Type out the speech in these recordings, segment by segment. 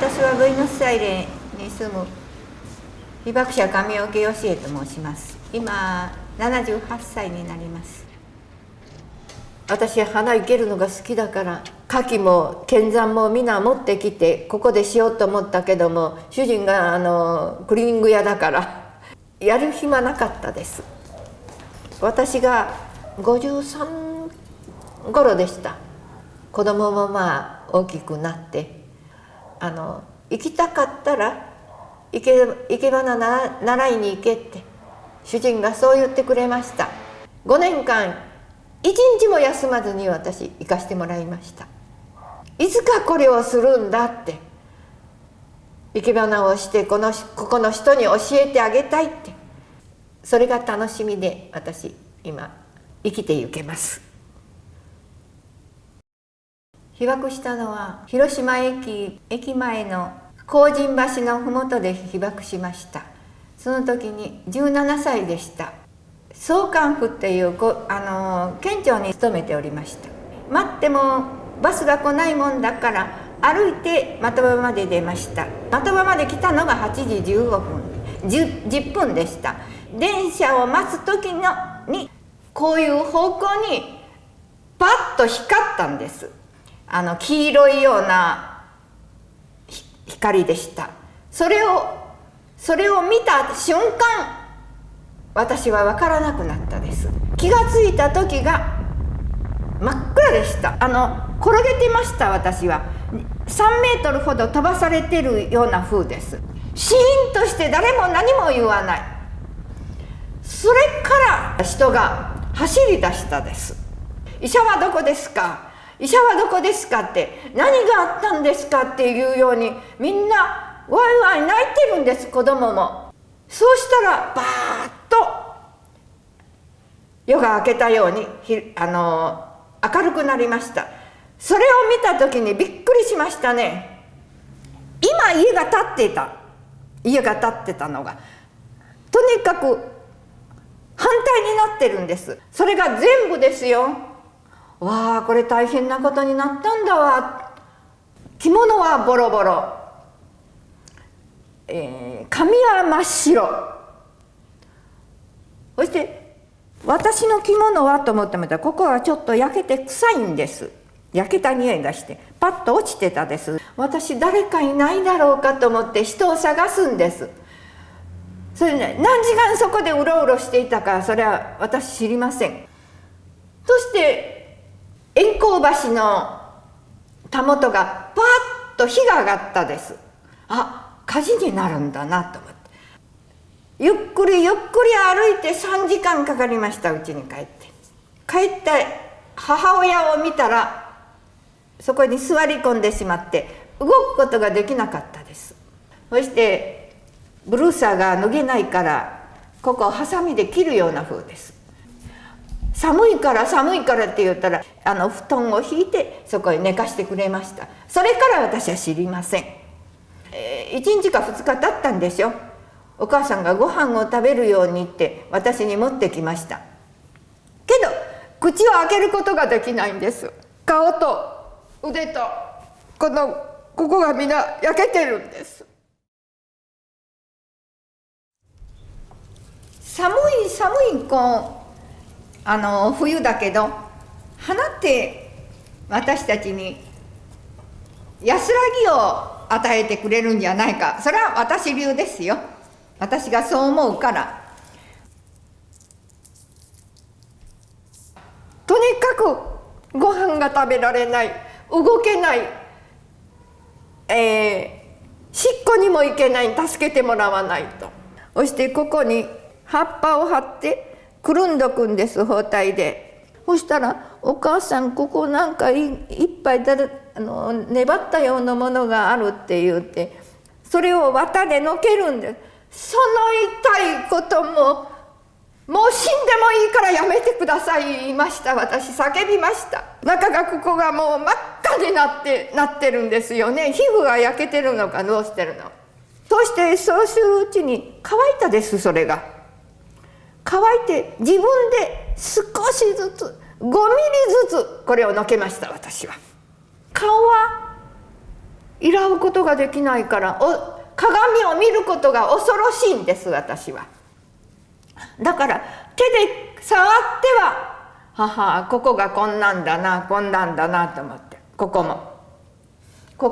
私はブエノスアイレに住む被爆者神岡義恵と申します。今78歳になります。私は花生けるのが好きだから牡蠣も剣山もみんな持ってきてここでしようと思ったけども、主人がクリーニング屋だからやる暇なかったです。私が53頃でした。子供もまあ大きくなって行きたかったら生け花習いに行けって主人がそう言ってくれました。5年間一日も休まずに私行かしてもらいました。いつかこれをするんだって生け花をしてここの人に教えてあげたいって、それが楽しみで私今生きてゆけます。被爆したのは広島駅前の工人橋のふもとで被爆しました。その時に17歳でした。総監府っていう県庁に勤めておりました。待ってもバスが来ないもんだから歩いて的場まで出ました。的場まで来たのが8時15分10分でした。電車を待つ時にこういう方向にパッと光ったんです。黄色いような光でした。それを見た瞬間私は分からなくなったです。気がついた時が真っ暗でした。転げてました。私は3メートルほど飛ばされてるような風です。シーンとして誰も何も言わない。それから人が走り出したです。医者はどこですか、医者はどこですかって、何があったんですかっていうようにみんなワイワイ泣いてるんです。子供も。そうしたらバーッと夜が明けたように明るくなりました。それを見た時にびっくりしましたね。今家が建ってたのがとにかく反対になってるんです。それが全部ですよ。わあ、これ大変なことになったんだわ。着物はボロボロ、髪は真っ白。そして私の着物はと思ってみたらここはちょっと焼けて臭いんです。焼けた匂いがしてパッと落ちてたです。私誰かいないだろうかと思って人を探すんです。それね、何時間そこでうろうろしていたかそれは私知りません。そして円光橋のたもとがパッと火が上がったです。火事になるんだなと思ってゆっくり歩いて3時間かかりました。うちに帰って母親を見たらそこに座り込んでしまって動くことができなかったです。そしてブルーサーが脱げないからここをハサミで切るような風です。寒いからって言ったら布団を敷いてそこへ寝かしてくれました。それから私は知りません。1日か2日経ったんでしょ。お母さんがご飯を食べるようにって私に持ってきました。けど口を開けることができないんです。顔と腕とここがみんな焼けてるんです。寒い冬だけど花って私たちに安らぎを与えてくれるんじゃないか。それは私流ですよ。私がそう思うから。とにかくご飯が食べられない、動けない、しっこにも行けない、助けてもらわないと。そしてここに葉っぱを貼ってくるんどくんです、包帯で。そしたらお母さんここなんかいっぱい粘ったようなものがあるって言ってそれを綿でのけるんです。その痛いこともう死んでもいいからやめてください言いました。私叫びました。中がここがもう真っ赤になってるんですよね。皮膚が焼けてるのかどうしてるの。そしてそうするうちに乾いたです。それが乾いて自分で少しずつ5ミリずつこれをのけました。私は顔はいらうことができないから鏡を見ることが恐ろしいんです、私は。だから手で触ってはここがこんなんだなこんなんだなと思って、ここ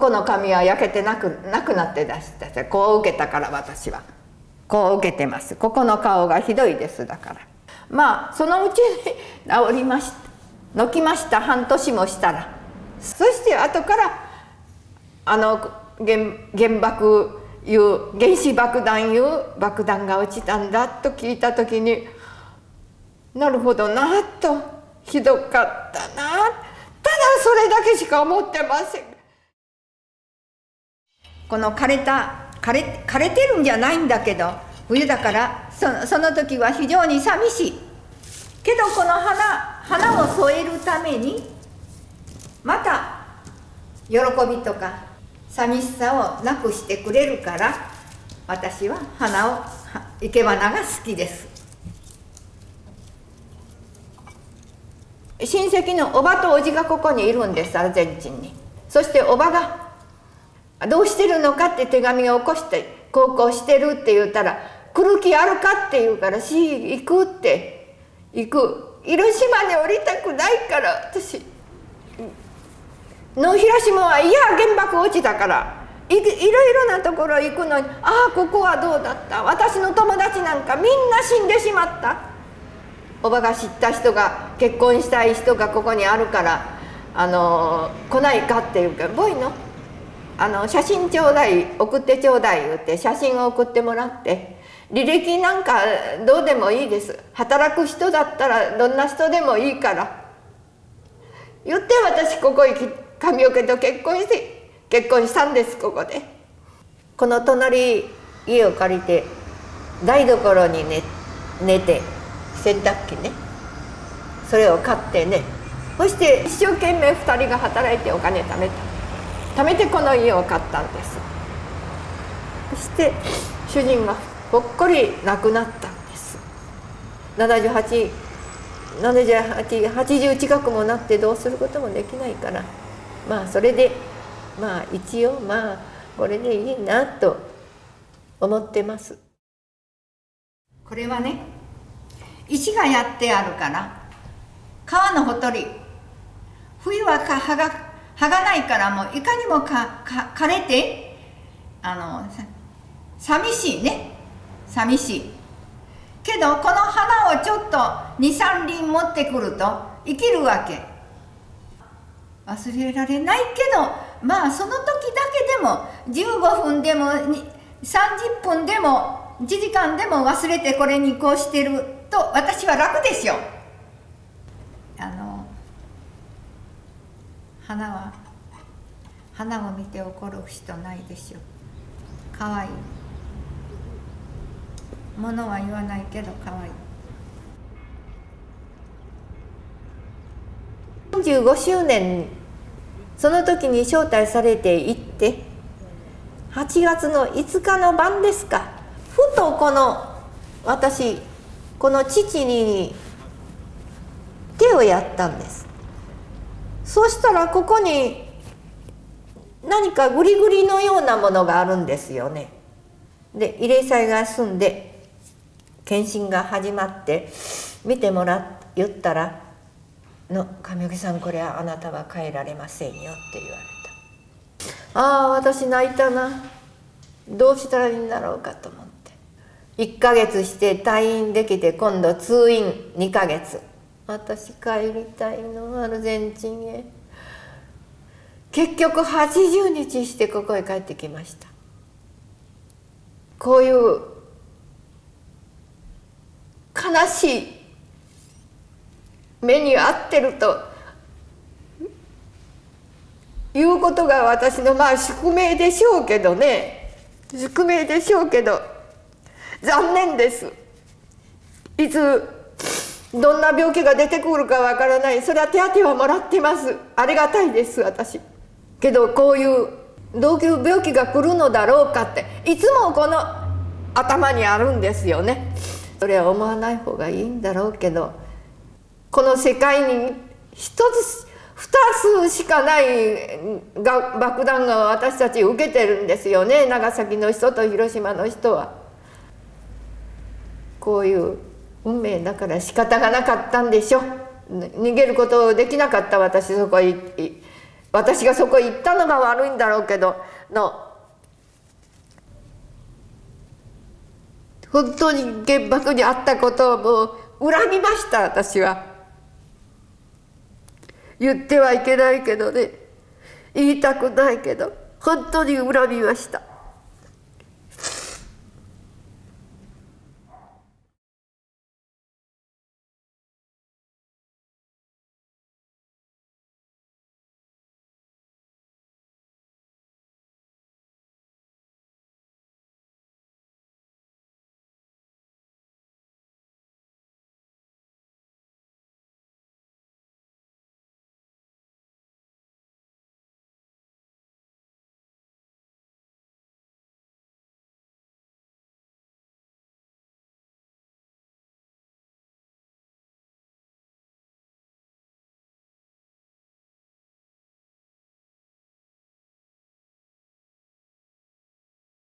の髪は焼けてなくなって出した。こう受けたから、私はこう受けてます。ここの顔がひどいです。だからまあそのうちに治りました。のきました。半年もしたら。そして後から原爆いう原子爆弾いう爆弾が落ちたんだと聞いた時に、なるほどなと、ひどかったな、ただそれだけしか思ってません。この枯れてるんじゃないんだけど、冬だからその時は非常に寂しいけど、この花を添えるためにまた喜びとか寂しさをなくしてくれるから、私は生け花が好きです。親戚のおばとおじがここにいるんです、アルゼンチンに。そしておばが「どうしてるのか?」って手紙を起こして「こうしてる」って言ったら「来る気あるか?」って言うから「行く」って行く。広島に降りたくないから、私の広島は原爆落ちたからいろいろなところ行くのに、ここはどうだった、私の友達なんかみんな死んでしまった。おばが知った人が、結婚したい人がここにあるから来ないかっていうから「ボイの写真ちょうだい、送ってちょうだい」言って写真を送ってもらって、履歴なんかどうでもいいです、働く人だったらどんな人でもいいから言って、私ここ髪の毛と結婚したんです。ここでこの隣家を借りて台所に寝て、洗濯機ね、それを買ってね、そして一生懸命2人が働いてお金貯めてこの家を買ったんです。そして主人がぽっこり亡くなったんです。80近くもなってどうすることもできないから、それで一応これでいいなと思ってます。これはね、石がやってあるから川のほとり、冬は葉がないから、もういかにも枯れて寂しいね、寂しいけど、この花をちょっと 2,3 輪持ってくると生きるわけ。忘れられないけど、その時だけでも15分でも30分でも1時間でも忘れてこれにこうしてると私は楽でしょ。花を見て怒る人ないでしょ。かわいいものは言わないけどかわいい。45周年、その時に招待されて行って、8月の5日の晩ですか、ふと私この父に手をやったんです。そうしたらここに何かグリグリのようなものがあるんですよね。で慰霊祭が済んで検診が始まって見てもらって言ったら「神岡さん、これはあなたは変えられませんよ」って言われた。私泣いたな。どうしたらいいんだろうかと思って、1ヶ月して退院できて、今度通院2ヶ月。私帰りたいの、アルゼンチンへ。結局80日してここへ帰ってきました。こういう悲しい目に遭ってるということが私の宿命でしょうけどね、宿命でしょうけど残念です。いつどんな病気が出てくるかわからない。それは手当はもらってます。ありがたいです。私けど、こういうどういう病気が来るのだろうかっていつもこの頭にあるんですよね。それは思わない方がいいんだろうけど、この世界に2数しかない爆弾が私たち受けてるんですよね、長崎の人と広島の人は。こういう運命だから仕方がなかったんでしょ。逃げることできなかった。私がそこ行ったのが悪いんだろうけど本当に原爆にあったことをもう恨みました。私は言ってはいけないけどね、言いたくないけど本当に恨みました。